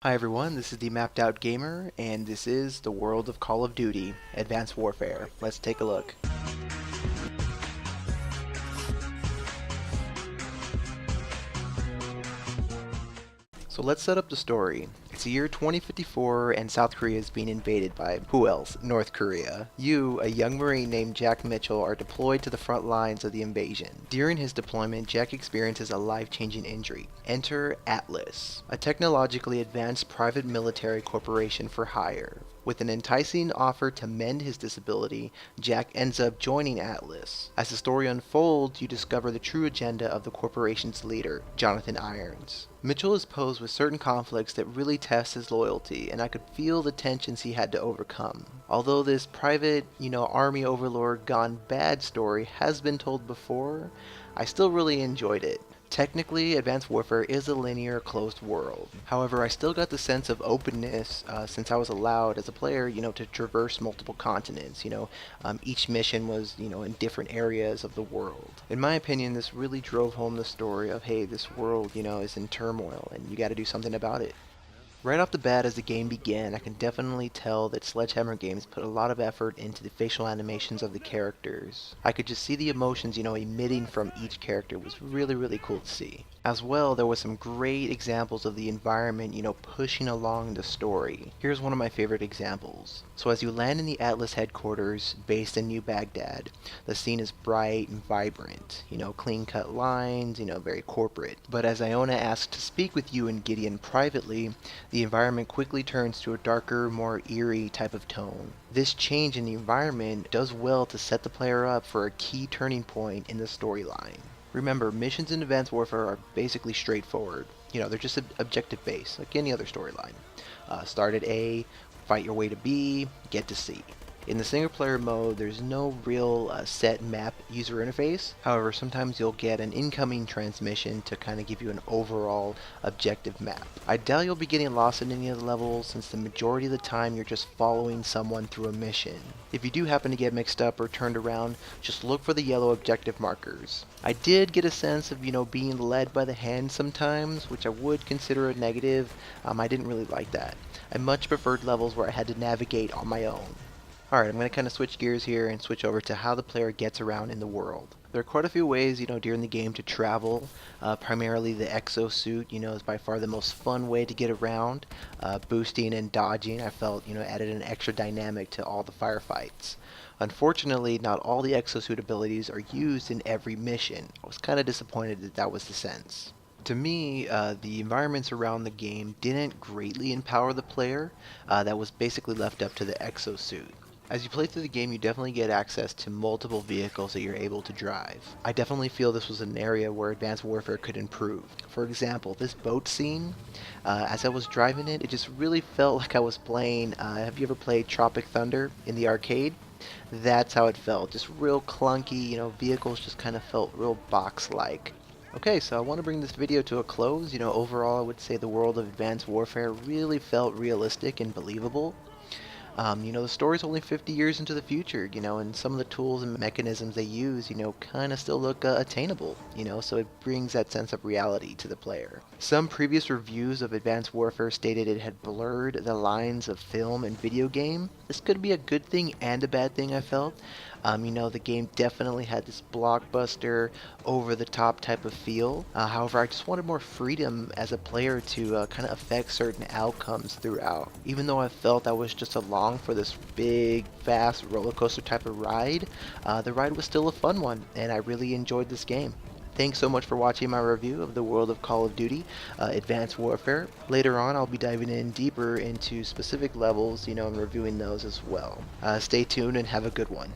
Hi everyone, this is the Mapped Out Gamer, and this is the world of Call of Duty, Advanced Warfare. Let's take a look. So let's set up the story. It's the year 2054 and South Korea is being invaded by, who else? North Korea. You, a young Marine named Jack Mitchell, are deployed to the front lines of the invasion. During his deployment, Jack experiences a life-changing injury. Enter Atlas, a technologically advanced private military corporation for hire. With an enticing offer to mend his disability, Jack ends up joining Atlas. As the story unfolds, you discover the true agenda of the corporation's leader, Jonathan Irons. Mitchell is posed with certain conflicts that really test his loyalty, and I could feel the tensions he had to overcome. Although this private, army overlord gone bad story has been told before, I still really enjoyed it. Technically, Advanced Warfare is a linear, closed world. However, I still got the sense of openness since I was allowed as a player, to traverse multiple continents. Each mission was, in different areas of the world. In my opinion, this really drove home the story of, hey, this world, is in turmoil, and you got to do something about it. Right off the bat, as the game began, I can definitely tell that Sledgehammer Games put a lot of effort into the facial animations of the characters. I could just see the emotions, emitting from each character was really, really cool to see. As well, there was some great examples of the environment, pushing along the story. Here's one of my favorite examples. So as you land in the Atlas headquarters, based in New Baghdad, the scene is bright and vibrant, clean-cut lines, very corporate. But as Iona asks to speak with you and Gideon privately, the environment quickly turns to a darker, more eerie type of tone. This change in the environment does well to set the player up for a key turning point in the storyline. Remember, missions in Advanced Warfare are basically straightforward. They're just objective based, like any other storyline. Start at A, fight your way to B, get to C. In the single player mode, there's no real set map user interface. However, sometimes you'll get an incoming transmission to kind of give you an overall objective map. I doubt you'll be getting lost in any of the levels since the majority of the time you're just following someone through a mission. If you do happen to get mixed up or turned around, just look for the yellow objective markers. I did get a sense of, being led by the hand sometimes, which I would consider a negative. I didn't really like that. I much preferred levels where I had to navigate on my own. Alright, I'm going to kind of switch gears here and switch over to how the player gets around in the world. There are quite a few ways, during the game to travel. Primarily the exosuit, is by far the most fun way to get around. Boosting and dodging, I felt, added an extra dynamic to all the firefights. Unfortunately, not all the exosuit abilities are used in every mission. I was kind of disappointed that that was the sense. To me, the environments around the game didn't greatly empower the player. That was basically left up to the exosuit. As you play through the game, you definitely get access to multiple vehicles that you're able to drive. I definitely feel this was an area where Advanced Warfare could improve. For example, this boat scene, as I was driving it, it just really felt like I was playing, have you ever played Tropic Thunder in the arcade? That's how it felt, just real clunky, vehicles just kind of felt real box-like. Okay, so I want to bring this video to a close. Overall, I would say the world of Advanced Warfare really felt realistic and believable. The story's only 50 years into the future, and some of the tools and mechanisms they use, kind of still look attainable, so it brings that sense of reality to the player. Some previous reviews of Advanced Warfare stated it had blurred the lines of film and video game. This could be a good thing and a bad thing, I felt. The game definitely had this blockbuster, over-the-top type of feel. However, I just wanted more freedom as a player to kind of affect certain outcomes throughout. Even though I felt I was just along for this big, fast roller coaster type of ride, the ride was still a fun one, and I really enjoyed this game. Thanks so much for watching my review of the world of Call of Duty Advanced Warfare. Later on, I'll be diving in deeper into specific levels, and reviewing those as well. Stay tuned and have a good one.